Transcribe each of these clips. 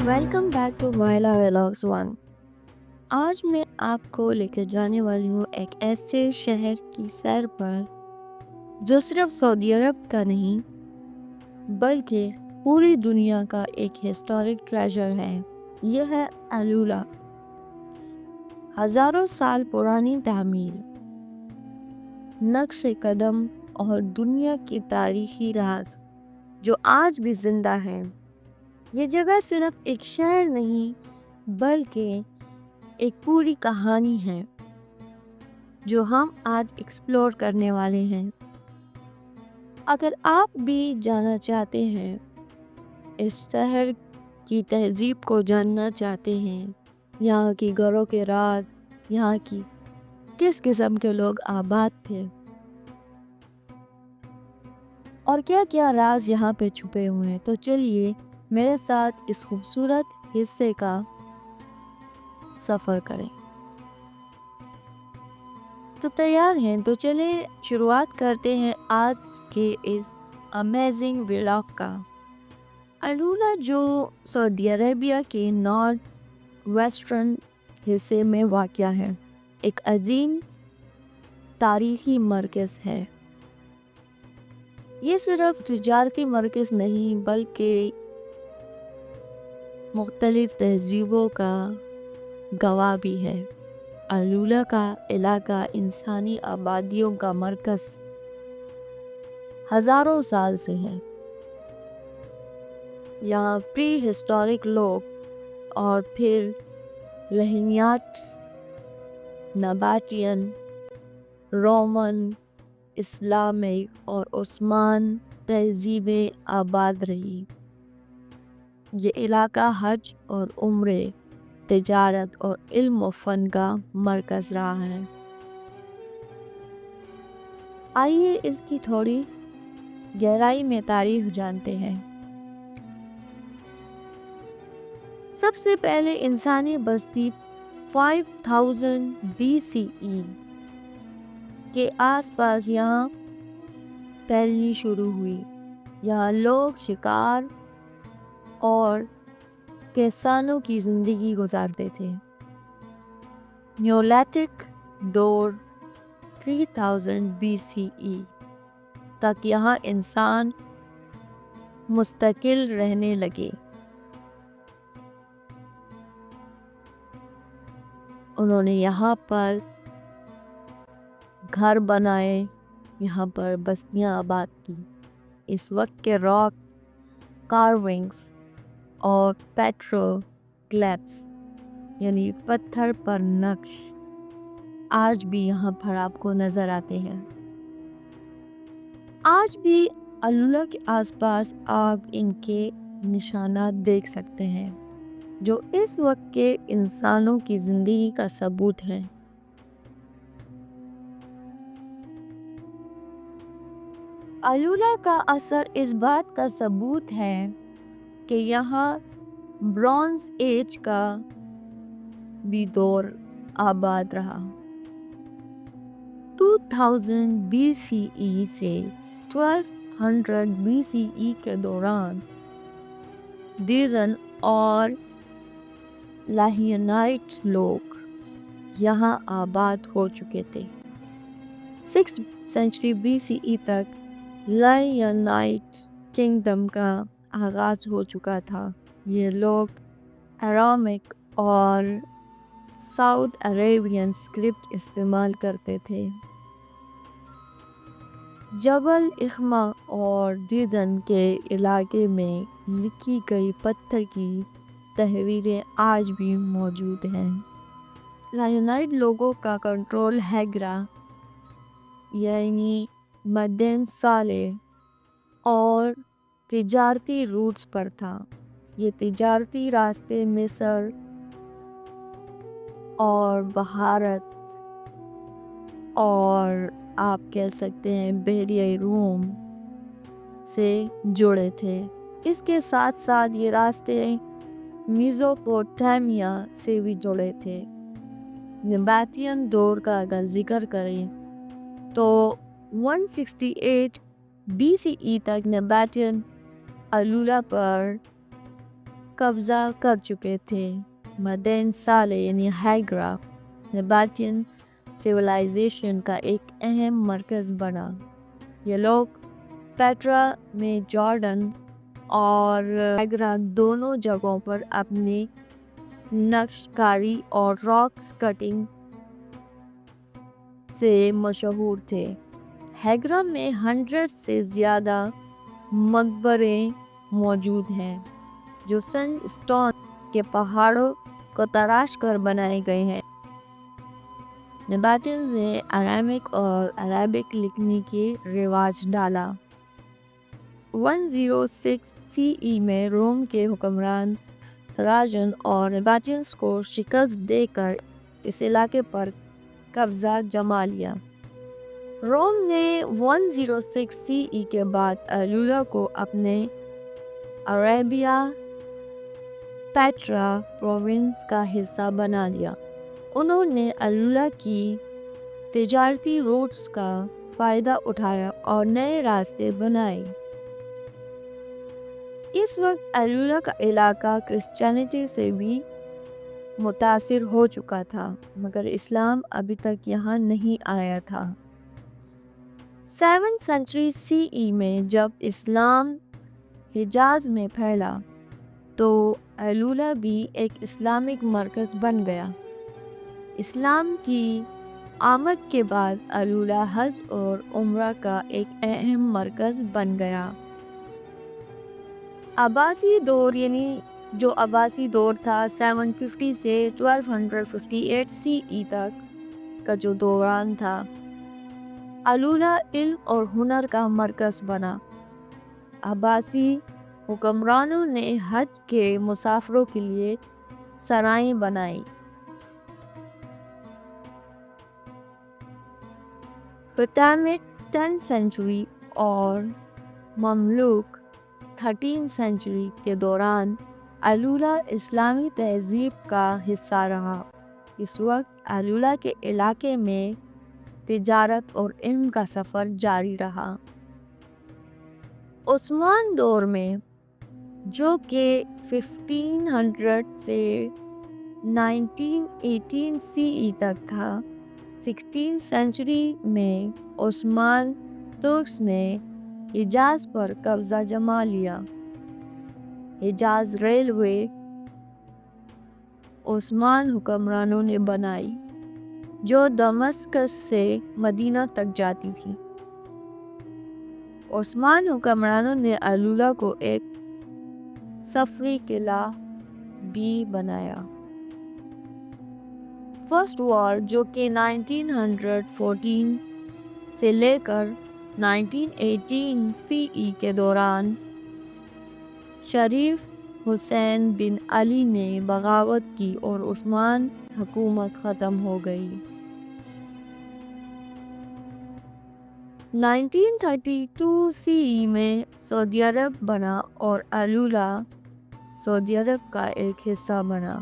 Welcome back to Waila vlogs one. آج میں آپ کو لے کے جانے والی ہوں ایک ایسے شہر کی سیر پر جو صرف سعودی عرب کا نہیں بلکہ پوری دنیا کا ایک ہسٹورک ٹریجر ہے۔ یہ ہے الولا، ہزاروں سال پرانی تعمیر، نقش قدم اور دنیا کی تاریخی راز جو آج بھی زندہ ہے۔ یہ جگہ صرف ایک شہر نہیں بلکہ ایک پوری کہانی ہے جو ہم آج ایکسپلور کرنے والے ہیں۔ اگر آپ بھی جانا چاہتے ہیں، اس شہر کی تہذیب کو جاننا چاہتے ہیں، یہاں کی گھروں کے راز، یہاں کی کس قسم کے لوگ آباد تھے اور کیا کیا راز یہاں پہ چھپے ہوئے ہیں، تو چلیے میرے ساتھ اس خوبصورت حصے کا سفر کریں۔ تو تیار ہیں؟ تو چلے شروعات کرتے ہیں آج کے اس امیزنگ ولاگ کا۔ الولا جو سعودی عربیہ کے نارتھ ویسٹرن حصے میں واقع ہے، ایک عظیم تاریخی مرکز ہے۔ یہ صرف تجارتی مرکز نہیں بلکہ مختلف تہذیبوں کا گواہ بھی ہے۔ الولا کا علاقہ انسانی آبادیوں کا مرکز ہزاروں سال سے ہے۔ یہاں پری ہسٹورک لوگ اور پھر لہنیات، نباتین، رومن، اسلامک اور عثمان تہذیبیں آباد رہی۔ یہ علاقہ حج اور عمرے، تجارت اور علم و فن کا مرکز رہا ہے۔ آئیے اس کی تھوڑی گہرائی میں تاریخ جانتے ہیں۔ سب سے پہلے انسانی بستی 5000 BCE کے آس پاس یہاں پھیلنی شروع ہوئی۔ یہاں لوگ شکار اور کسانوں کی زندگی گزارتے تھے۔ نیولیتھک دور 3000 BCE تک یہاں انسان مستقل رہنے لگے۔ انہوں نے یہاں پر گھر بنائے، یہاں پر بستیاں آباد کی۔ اس وقت کے راک کارونگز اور پیٹرو گلیپس یعنی پتھر پر نقش آج بھی یہاں پر آپ کو نظر آتے ہیں۔ آج بھی الولا کے آس پاس آپ ان کے نشانات دیکھ سکتے ہیں جو اس وقت کے انسانوں کی زندگی کا ثبوت ہے۔ الولا کا اثر اس بات کا ثبوت ہے کہ یہاں برونز ایج کا بھی دور آباد رہا۔ 2000 BCE سے 1200 BCE کے دوران دیرن اور لاہینائٹ لوگ یہاں آباد ہو چکے تھے۔ 6th century BCE تک لاہینائٹ کنگڈم کا آغاز ہو چکا تھا۔ یہ لوگ ارامیک اور ساؤتھ عربین اسکرپٹ استعمال کرتے تھے۔ جبل اخما اور دیدن کے علاقے میں لکھی گئی پتھر کی تحریریں آج بھی موجود ہیں۔ لاہینائٹ لوگوں کا کنٹرول ہیگرا یعنی مدین صالح اور تجارتی روٹس پر تھا۔ یہ تجارتی راستے مصر اور بحیرات اور آپ کہہ سکتے ہیں بحیرہ روم سے جڑے تھے۔ اس کے ساتھ ساتھ یہ راستے میزوپوٹامیہ سے بھی جڑے تھے۔ نباتین دور کا اگر ذکر کریں تو 168 BCE تک نباتین الولا پر قبضہ کر چکے تھے۔ مدین سالے یعنی ہیگرا نباتین سویلائزیشن کا ایک اہم مرکز بنا۔ یہ لوگ پیٹرا میں جارڈن اور ہیگرا دونوں جگہوں پر اپنی نقش کاری اور راکس کٹنگ سے مشہور تھے۔ ہیگرا میں 100 سے زیادہ مقبرے موجود ہیں جو سینڈ اسٹون کے پہاڑوں کو تراش کر بنائے گئے ہیں۔ نباتینز نے ارامیک اور عربک لکھنے کے رواج ڈالا۔ 106 سی ای میں روم کے حکمران تراجن اور نباتینز کو شکست دے کر اس علاقے پر قبضہ جما لیا۔ روم نے 106 سی ای کے بعد ایلولا کو اپنے عربیہ پیٹرا پروونس کا حصہ بنا لیا۔ انہوں نے ایلولا کی تجارتی روٹس کا فائدہ اٹھایا اور نئے راستے بنائے۔ اس وقت ایلولا کا علاقہ کرسچینٹی سے بھی متاثر ہو چکا تھا، مگر اسلام ابھی تک یہاں نہیں آیا تھا۔ 7 سنچری سی ای میں جب اسلام حجاز میں پھیلا تو ایلولا بھی ایک اسلامک مرکز بن گیا۔ اسلام کی آمد کے بعد ایلولا حج اور عمرہ کا ایک اہم مرکز بن گیا۔ عباسی دور یعنی جو عباسی دور تھا 750 سے 1258 سی ای تک کا جو دوران تھا، ایلولا علم اور ہنر کا مرکز بنا۔ عباسی حکمرانوں نے حج کے مسافروں کے لیے سرائیں بنائیں۔ فاطمیڈ 10 سنچری اور مملوک 13 سنچری کے دوران ایلولا اسلامی تہذیب کا حصہ رہا۔ اس وقت ایلولا کے علاقے میں تجارت اور علم کا سفر جاری رہا۔ عثمان دور میں جو کہ 1500 سے 1918 سی ای تک تھا، 16 سنچری میں عثمان ترکس نے حجاز پر قبضہ جما لیا۔ حجاز ریلوے عثمان حکمرانوں نے بنائی جو دمشق سے مدینہ تک جاتی تھی۔ عثمان حکمرانوں نے ایلولا کو ایک سفری قلعہ بھی بنایا۔ فرسٹ وار جو کہ 1914 سے لے کر 1918 سی ای کے دوران شریف حسین بن علی نے بغاوت کی اور عثمان حکومت ختم ہو گئی۔ 1932 سی ای میں سعودی عرب بنا اور ایلولا سعودی عرب کا ایک حصہ بنا۔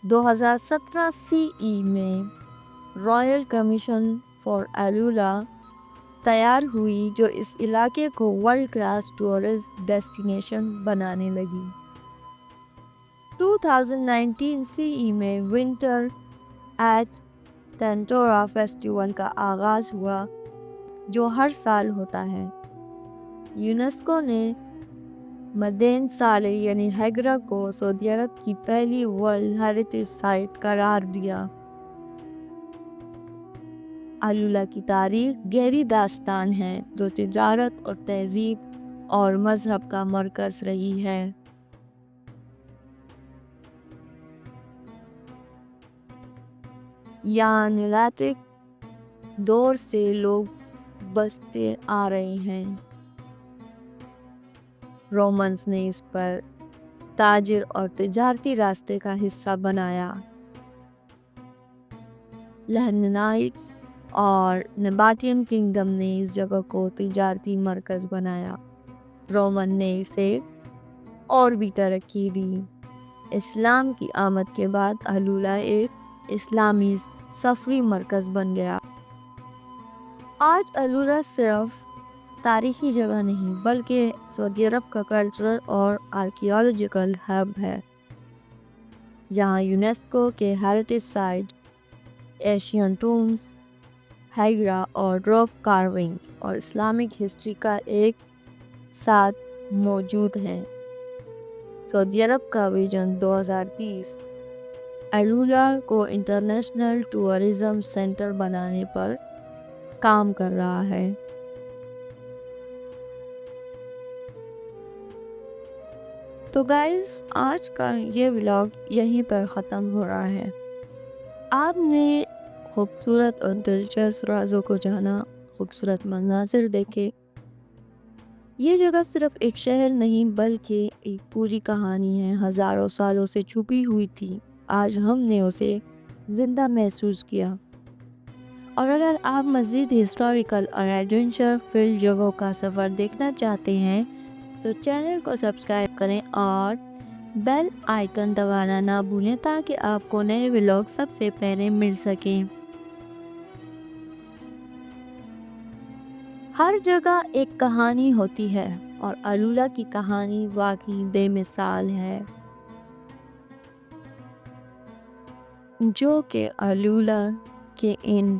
2017 سی ای میں رائل کمیشن فار ایلولا تیار ہوئی جو اس علاقے کو ورلڈ کلاس ٹورسٹ ڈیسٹینیشن بنانے لگی۔ 2019 سی ای میں ونٹر ایٹ ٹینٹورا فیسٹیول کا آغاز ہوا جو ہر سال ہوتا ہے۔ یونیسکو نے مدین سالے یعنی ہیگرا کو سعودی عرب کی پہلی ورلڈ ہیریٹیج سائٹ قرار دیا۔ ایلولا کی تاریخ گہری داستان ہے جو تجارت اور تہذیب اور مذہب کا مرکز رہی ہے۔ یہاں نیولتھک دور سے لوگ بستے آ رہے ہیں۔ رومنز نے اس پر تاجر اور تجارتی راستے کا حصہ بنایا۔ لہنائٹس اور نباتین کنگڈم نے اس جگہ کو تجارتی مرکز بنایا۔ رومن نے اسے اور بھی ترقی دی۔ اسلام کی آمد کے بعد ایلولا ایک اسلامی سفری مرکز بن گیا۔ آج ایلولا صرف تاریخی جگہ نہیں بلکہ سعودی عرب کا کلچرل اور آرکیالوجیکل ہب ہے۔ یہاں یونیسکو کے ہیریٹیج سائٹ، ایشین ٹومز، ہیگرا اور راک کارونگز اور اسلامک ہسٹری کا ایک ساتھ موجود ہیں۔ سعودی عرب کا ویژن 2030 العلا کو انٹرنیشنل ٹورزم سینٹر بنانے پر کام کر رہا ہے۔ تو گائز، آج کا یہ ولاگ یہیں پر ختم ہو رہا ہے۔ آپ نے خوبصورت اور دلچسپ رازوں کو جانا، خوبصورت مناظر دیکھے۔ یہ جگہ صرف ایک شہر نہیں بلکہ ایک پوری کہانی ہے، ہزاروں سالوں سے چھپی ہوئی تھی، آج ہم نے اسے زندہ محسوس کیا۔ اور اگر آپ مزید ہسٹوریکل اور ایڈونچر فل جگہوں کا سفر دیکھنا چاہتے ہیں تو چینل کو سبسکرائب کریں اور بیل آئیکن دبانا نہ بھولیں تاکہ آپ کو نئے ولاگ سب سے پہلے مل سکیں۔ ہر جگہ ایک کہانی ہوتی ہے اور العلا کی کہانی واقعی بے مثال ہے، جو کہ العلا کے ان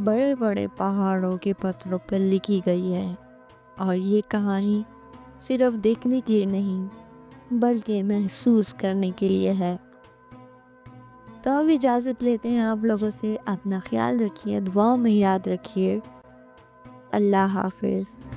بڑے بڑے پہاڑوں کے پتھروں پر لکھی گئی ہے۔ اور یہ کہانی صرف دیکھنے کے لیے نہیں بلکہ محسوس کرنے کے لیے ہے۔ تو اب اجازت لیتے ہیں آپ لوگوں سے۔ اپنا خیال رکھیے، دعاؤں میں یاد رکھیے۔ اللہ حافظ۔